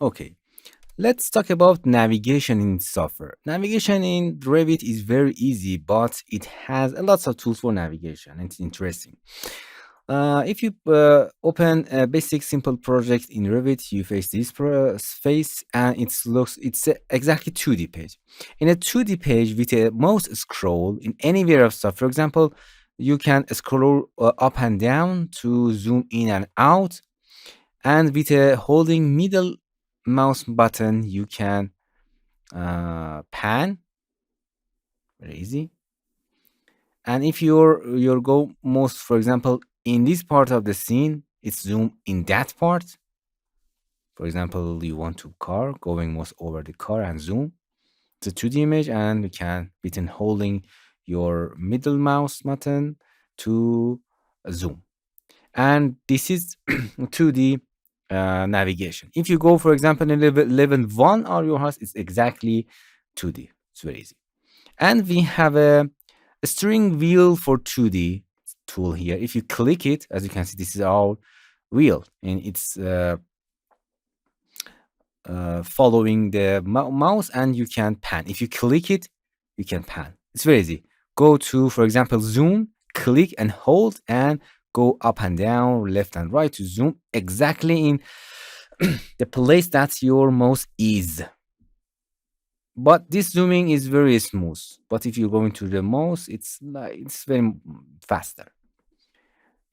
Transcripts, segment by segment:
Okay, let's talk about navigation in software. Navigation in Revit is very easy, but it has a lot of tools for navigation. It's interesting. If you open a basic simple project in Revit, you face this face, and it's exactly 2D page. In a 2D page with a mouse scroll in anywhere of stuff, for example, you can scroll up and down to zoom in and out, and with a holding middle mouse button, you can pan, very easy. And if your go most, for example, in this part of the scene, it's zoom in that part. For example, you want to car, going most over the car and zoom. It's a 2D image, and you can between holding your middle mouse button to zoom. And this is 2D navigation. If you go, for example, in level 1 of your house, it's exactly 2D. It's very easy. And we have a steering wheel for 2D tool here. If you click it, as you can see, this is our wheel, and it's following the mouse, and you can pan. If you click it, you can pan. It's very easy. Go to, for example, zoom, click and hold, and go up and down, left and right to zoom exactly in the place that your mouse is. But this zooming is very smooth. But if you're going to the mouse, it's very faster.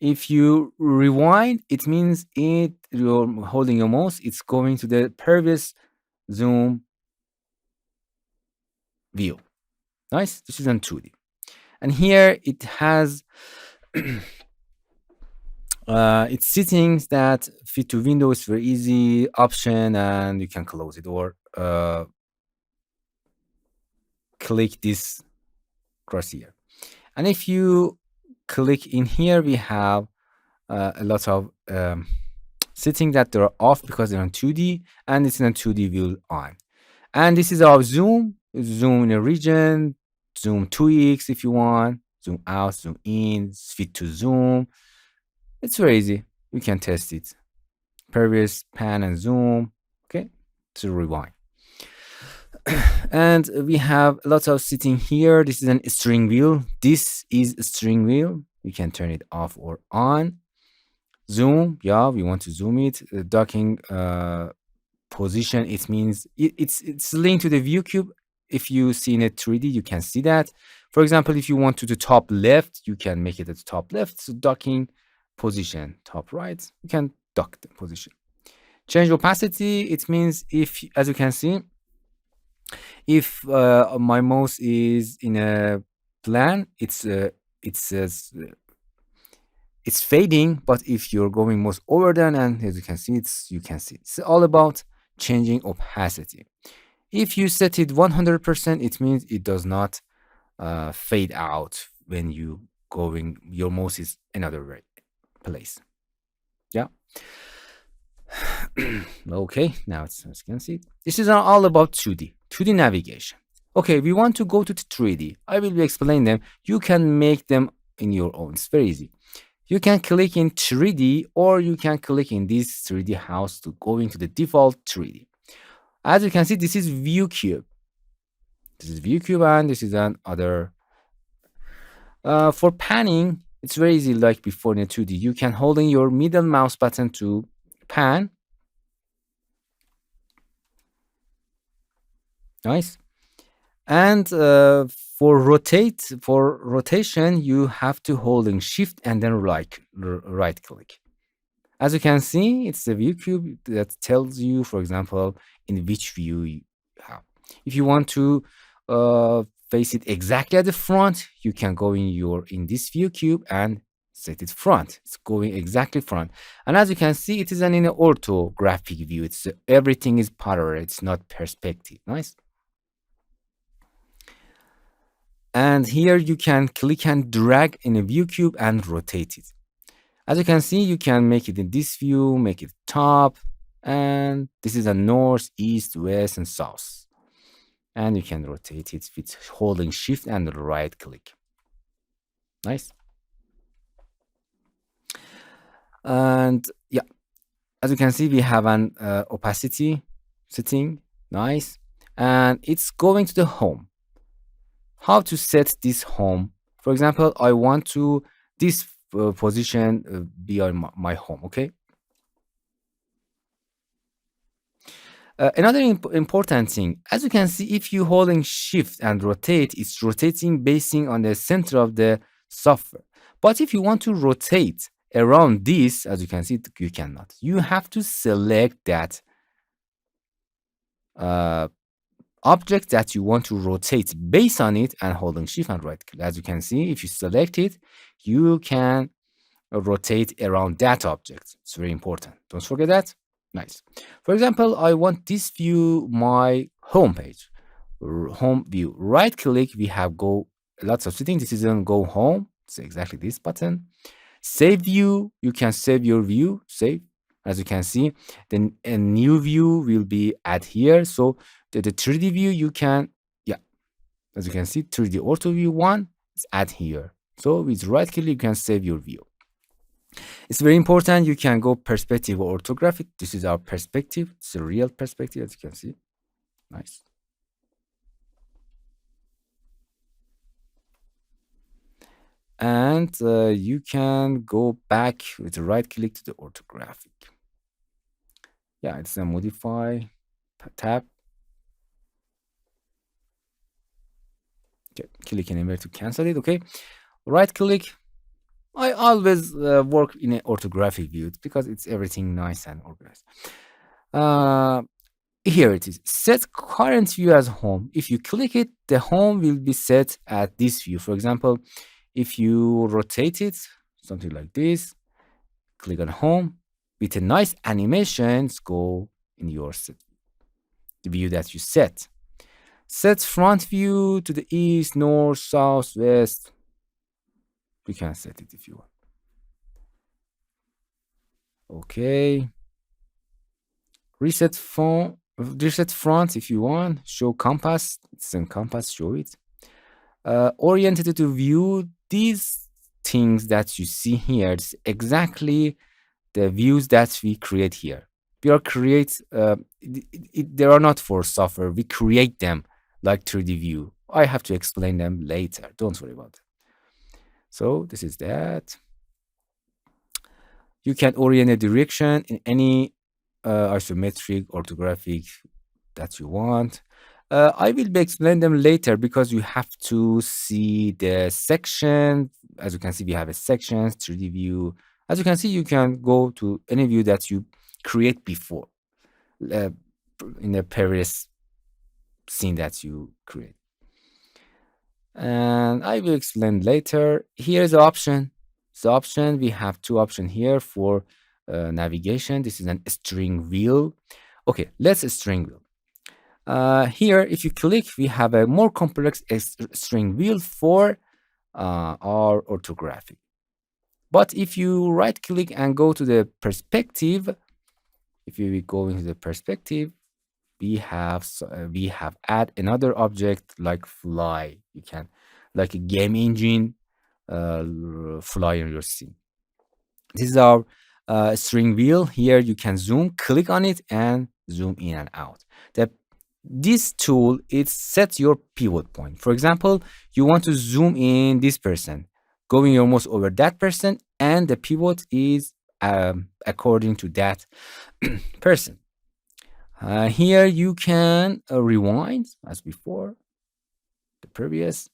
If you rewind, it means you're holding your mouse, it's going to the previous zoom view. Nice. This is on 2D. And here it has its settings that fit to Windows, very easy option, and you can close it or click this cross here. And if you click in here, we have a lot of settings that they're off because they're on 2D, and it's in a 2D view on. And this is our zoom in a region, zoom 2x if you want, zoom out, zoom in, fit to zoom. It's very easy. You can test it. Previous, pan and zoom. Okay, to rewind. And we have lots of setting here. This is a steering wheel. This is a steering wheel. You can turn it off or on. Zoom, yeah, we want to zoom it. Docking position, it means it's linked to the viewcube. If you see in a 3D, you can see that. For example, if you want to the top left, you can make it at the top left. So docking position, top right, you can dock the position. Change opacity, it means if, as you can see, if my mouse is in a plan, it's fading, but if you're going most over there, and as you can see, it's all about changing opacity. If you set it 100%, it means it does not fade out when you your mouse is another place. Yeah. Okay, now as you can see, this is all about 2D navigation. Okay, we want to go to 3D. I will explain them. You can make them in your own. It's very easy. You can click in 3D, or you can click in this 3D house to go into the default 3D. As you can see, this is viewcube. This is viewcube, and this is another. For panning, it's very easy like before in a 2D. You can hold in your middle mouse button to pan. Nice. And for rotation, you have to hold in shift and then right click. As you can see, it's the viewcube that tells you, for example, in which view you have. If you want to face it exactly at the front, you can go in this viewcube and set it front. It's going exactly front. And as you can see, it is in an orthographic view. It's everything is parallel. It's not perspective. Nice. And here you can click and drag in a viewcube and rotate it. As you can see, you can make it in this view, make it top, and this is a north, east, west, and south. And you can rotate it with holding shift and right click. Nice. And yeah, as you can see, we have an opacity. setting, nice. And it's going to the home. How to set this home? For example, I want to this position be on my home, okay? Another important thing, as you can see, if you holding shift and rotate, it's rotating basing on the center of the software. But if you want to rotate around this, as you can see, you cannot. You have to select that uh, object that you want to rotate based on it and holding shift and right click. As you can see, if you select it, you can rotate around that object. It's very important. Don't forget that. Nice. For example, I want this view my home page. Home view. Right click, we have go lots of settings. This is on go home. So exactly this button. Save view. You can save your view. Save. As you can see, then a new view will be add here. So the 3D view you can, yeah, as you can see, 3D ortho view one is add here. So with right click, you can save your view. It's very important. You can go perspective or orthographic. This is our perspective. It's a real perspective, as you can see. Nice. And you can go back with the right click to the orthographic. Yeah, it's a modify tab. Okay, click anywhere to cancel it. Okay, right click. I always work in an orthographic view because it's everything nice and organized. Here it is. Set current view as home. If you click it, the home will be set at this view. For example, if you rotate it, something like this, click on home, with a nice animations, go in your set, the view that you set. Set front view to the east, north, south, west. You can set it if you want. Okay. Reset front if you want. Show compass. It's in compass, show it. Oriented to view these things that you see here. It's exactly the views that we create here. We are they are not for software. We create them like 3D view. I have to explain them later. Don't worry about it. So this is that. You can orient a direction in any isometric, orthographic that you want. I will be explain them later because you have to see the section. As you can see, we have a section, 3D view. As you can see, you can go to any view that you create before in the previous scene that you create. And I will explain later. Here's the option. The option, we have two options here for navigation. This is an string wheel. Okay, let's string wheel. Here, if you click, we have a more complex string wheel for our orthographic. But if you right click and go to the perspective, if you go into the perspective, we have add another object like fly. You can like a game engine fly in your scene. This is our string wheel. Here you can zoom, click on it, and zoom in and out. This tool, it sets your pivot point. For example, you want to zoom in this person, going your mouse over that person, and the pivot is according to that person. Here you can rewind as before, the previous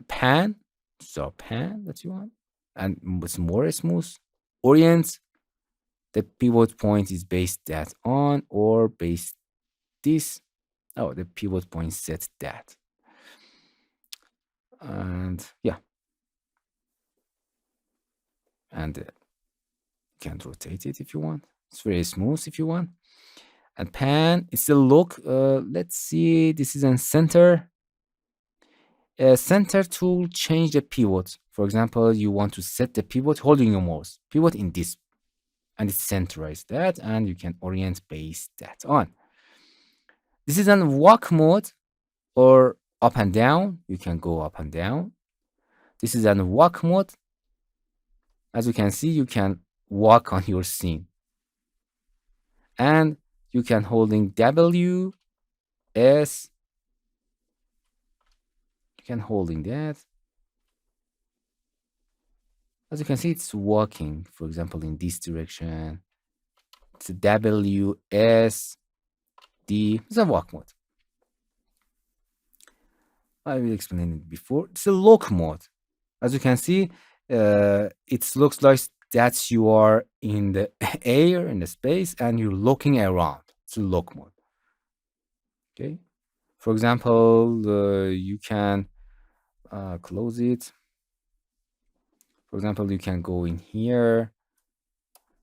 pan, so pan that you want, and it's more smooth. Orient, the pivot point is based that on or based this. Oh, the pivot point set that. And yeah. And you can rotate it if you want. It's very smooth if you want. And pan, it's a look. Let's see, this is in center. Center tool, change the pivot. For example, you want to set the pivot holding your mouse. Pivot in this. And it's centralized that, and you can orient base that on. This is on walk mode or up and down. You can go up and down. This is on walk mode. As you can see, you can walk on your scene. And You can holding W, S, you can holding that. As you can see, it's walking, for example, in this direction. It's a W, S, D. It's a walk mode. I will explain it before. It's a look mode. As you can see, it looks like that you are in the air, in the space, and you're looking around. It's a look mode. Okay. For example, you can close it. For example, you can go in here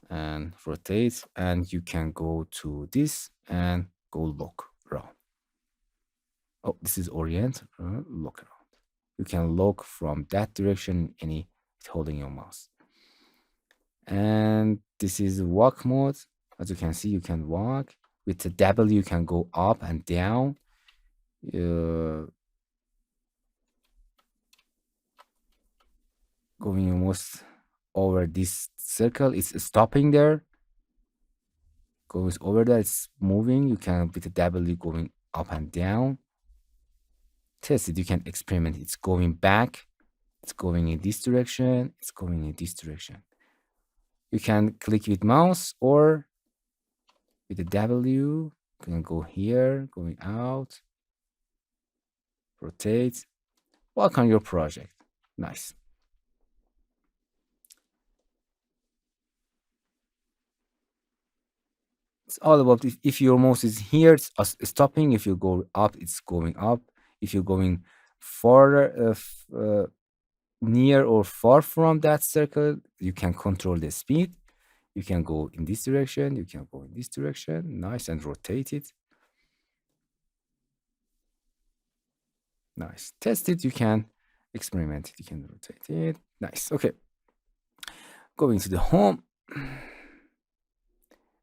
and rotate, and you can go to this and go look around. Oh, this is orient, look around. You can look from that direction, any holding your mouse. And this is walk mode. As you can see, you can walk. With the W, you can go up and down. Going almost over this circle, it's stopping there. Goes over there, it's moving. You can with the W going up and down. Test it, you can experiment. It's going back, it's going in this direction, it's going in this direction. You can click with mouse or with the W, you can go here, going out, rotate, work on your project. Nice. It's all about if your mouse is here, it's stopping. If you go up, it's going up. If you're going farther, near or far from that circle, you can control the speed. You can go in this direction, you can go in this direction. Nice, and rotate it. Nice. Test it, you can experiment it, you can rotate it. Nice. Okay. Going to the home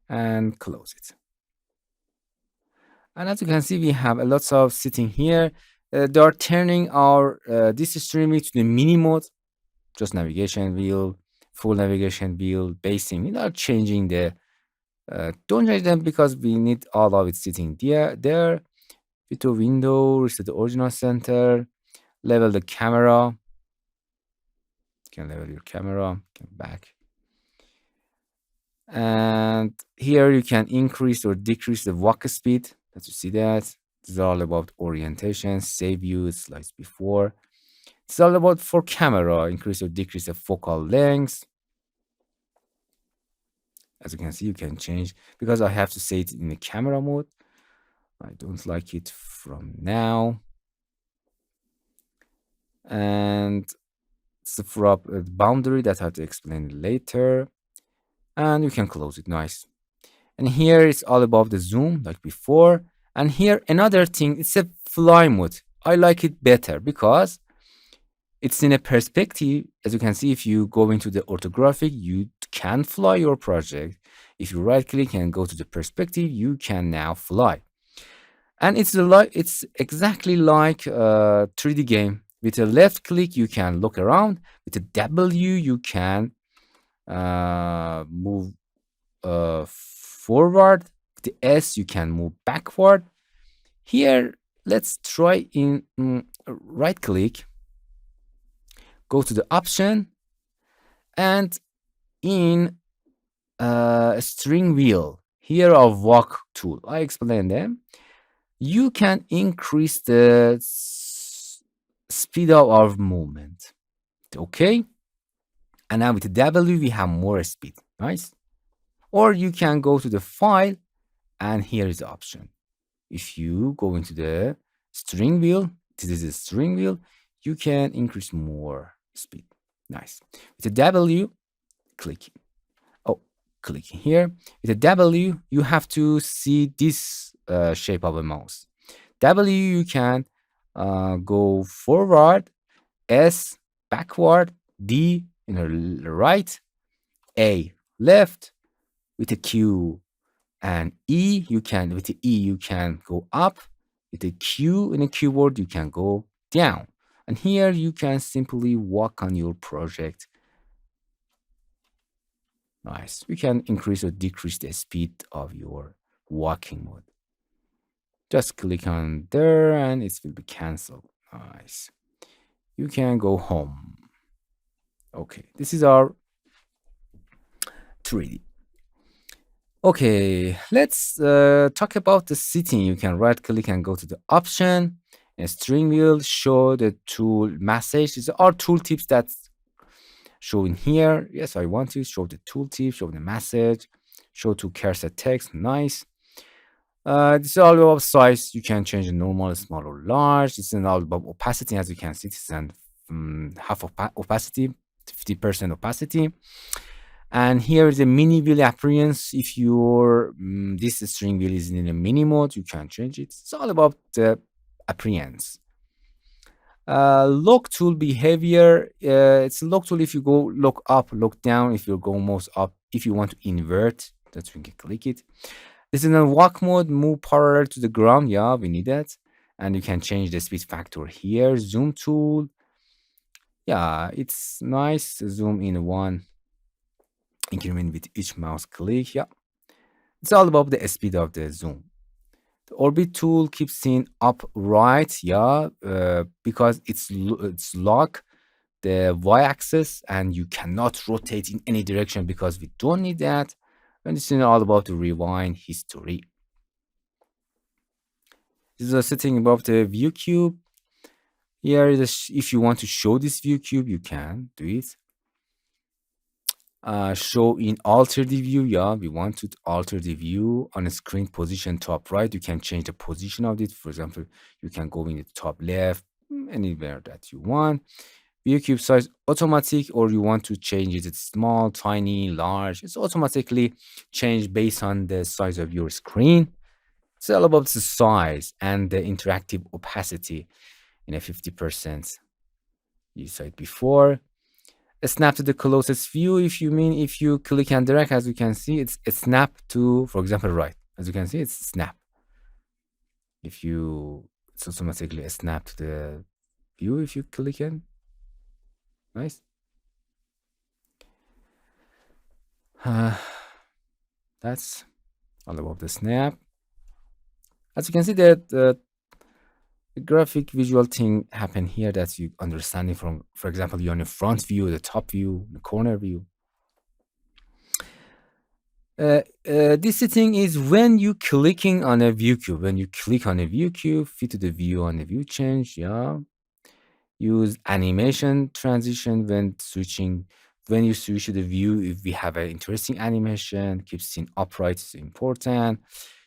and close it. And as you can see, we have a lots of sitting here. They are turning our this streaming to the mini mode, just navigation wheel, full navigation wheel, basing. We are changing the don't change them because we need all of it sitting there. Fit to window, reset the original center, level the camera. You can level your camera, come back. And here you can increase or decrease the walk speed. As you see that. This is all about orientation, save view, slides before. It's all about for camera, increase or decrease the focal length. As you can see, you can change because I have to say it in the camera mode. I don't like it from now. And it's the boundary that I have to explain later. And you can close it, nice. And here it's all about the zoom like before. And here another thing, it's a fly mode. I like it better because it's in a perspective. As you can see, if you go into the orthographic, you can fly your project. If you right click and go to the perspective, you can now fly. And it's exactly like a 3D game. With a left click, you can look around. With a W, you can move forward. With the S, you can move backward. Here, let's try in right click. Go to the option, and in string wheel, here are walk tool. I explain them. You can increase the speed of our movement. Okay. And now with the W, we have more speed. Nice. Or you can go to the file, and here is the option. If you go into the string wheel, this is a string wheel, you can increase more speed. Nice. With the W, click. Oh, click here. With the W, you have to see this shape of a mouse. W, you can go forward, S backward, D in the right, A left. With the Q and E, you can with the E you can go up. With the Q in the keyboard, you can go down. And here you can simply walk on your project. Nice. You can increase or decrease the speed of your walking mode. Just click on there and it will be canceled. Nice. You can go home. Okay, this is our 3D. Okay, let's talk about the setting. You can right click and go to the option and string wheel, show the tool message. These are tooltips that's showing here. Yes, I want to show the tooltip, show the message, show to cursor text. Nice. This is all about size. You can change the normal, small, or large. This is all about opacity. As you can see, this is half opacity, 50% opacity. And here is a mini wheel appearance. If your this string wheel is in a mini mode, you can change it. It's all about the appearance. Lock tool behavior. It's a lock tool if you go lock up, lock down. If you go mouse up, if you want to invert, that's when you can click it. This is in walk mode, move parallel to the ground. Yeah, we need that. And you can change the speed factor here. Zoom tool. Yeah, it's nice. Zoom in one increment with each mouse click. Yeah, it's all about the speed of the zoom. The orbit tool keeps seeing upright. Yeah, because it's lock the y-axis and you cannot rotate in any direction because we don't need that. And this is all about the rewind history. This is a setting above the view cube. Here is if you want to show this view cube, you can do it. Show in alter the view. Yeah, we want to alter the view on a screen position top right. You can change the position of it. For example, you can go in the top left, anywhere that you want. View cube size automatic, or you want to change it. It's small, tiny, large. It's automatically changed based on the size of your screen. It's all about the size and the interactive opacity in a 50%. You saw it before. A snap to the closest view. If you click and drag, as you can see, it's a snap to, for example, right. As you can see, it's snap. It's automatically a snap to the view if you click in. Nice. That's all about the snap. As you can see, that the graphic visual thing happen here that you understanding from, for example, you're on the front view, the top view, the corner view. This setting is when you clicking on a view cube. When you click on a view cube, fit to the view on the view change. Yeah. Use animation transition when switching. When you switch to the view, if we have an interesting animation, keep seeing upright is important.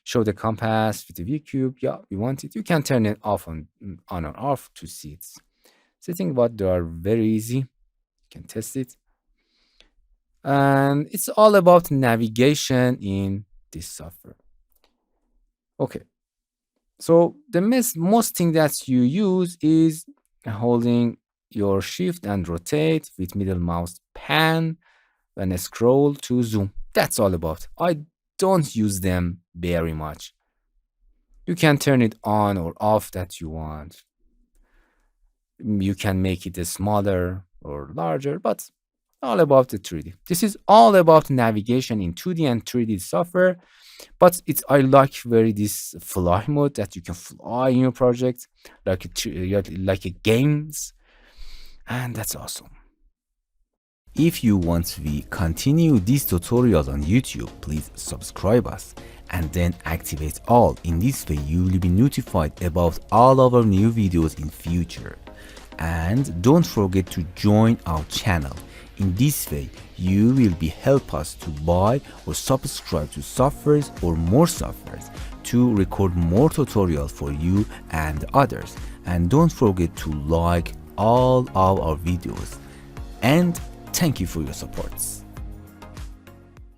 Show the compass with the view cube. Yeah, we want it. You can turn it on or off to see it. Setting about they are very easy. You can test it. And it's all about navigation in this software. Okay. So the most thing that you use is holding your shift and rotate with middle mouse pan and scroll to zoom. That's all about. I don't use them very much. You can turn it on or off that you want. You can make it smaller or larger, but all about the 3D. This is all about navigation in 2D and 3D software, but I like very this fly mode that you can fly in your project like a games, and that's awesome. If you want we continue these tutorials on YouTube, please subscribe us and then activate all. In this way, you will be notified about all of our new videos in future. And don't forget to join our channel. In this way, you will be help us to buy or subscribe to softwares or more softwares to record more tutorials for you and others. And don't forget to like all of our videos. And thank you for your supports.